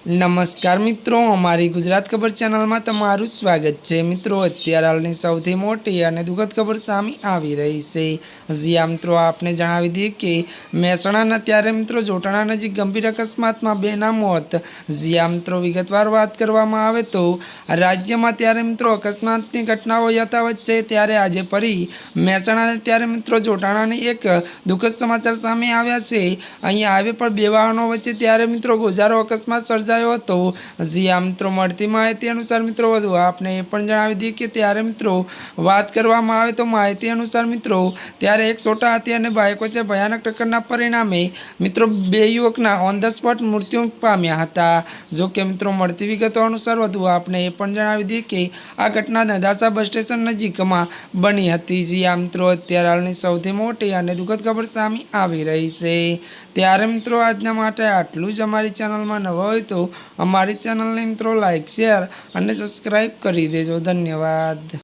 નમસ્કાર મિત્રો, અમારી ગુજરાત ખબર ચેનલમાં તમારું સ્વાગત છે। મિત્રો, અત્યારે હાલની સૌથી મોટી અને દુઃખદ ખબર સામે આવી રહી છે। જ્યાં મિત્રો આપને જણાવી દઈએ કે મહેસાણાના ત્યારે મિત્રો જોટાણા નજીક ગંભીર અકસ્માતમાં બેના મોત। જ્યાં મિત્રો વિગતવાર વાત કરવામાં આવે તો રાજ્યમાં ત્યારે મિત્રો અકસ્માતની ઘટનાઓ યથાવત છે, ત્યારે આજે ફરી મહેસાણાને ત્યારે મિત્રો જોટાણાની એક દુઃખદ સમાચાર સામે આવ્યા છે। અહીંયા હાઈવે પર બે વાહનો વચ્ચે ત્યારે મિત્રો ગોઝારો અકસ્માત સર્જાયો હતો। જ્યાં મિત્રો મળતી માહિતી અનુસાર મિત્રો વધુ આપને એ પણ જણાવી દઈએ કે ત્યારે મિત્રો વાત કરવામાં આવે તો માહિતી અનુસાર મિત્રો ત્યારે એક છોટા હાથી અને બાઇક વચ્ચે ભયાનક ટક્કરના પરિણામે મિત્રો બે યુવકના ઓન ધ સ્પોટ મૃત્યુ પામ્યા હતા। જો કે મિત્રો મળતી વિગતો અનુસાર વધુ આપને એ પણ જણાવી દઈએ કે આ ઘટના નદાસા બસ સ્ટેશન નજીકમાં બની હતી। જ્યાં મિત્રો અત્યારે હાલની સૌથી મોટી અને દુઃખદ ખબર સામે આવી રહી છે। ત્યારે મિત્રો આજના માટે આટલું જ। અમારી ચેનલમાં નવા હોય તો અમારી ચેનલને મિત્રો લાઈક, શેર અને સબસ્ક્રાઈબ કરી દેજો। ધન્યવાદ।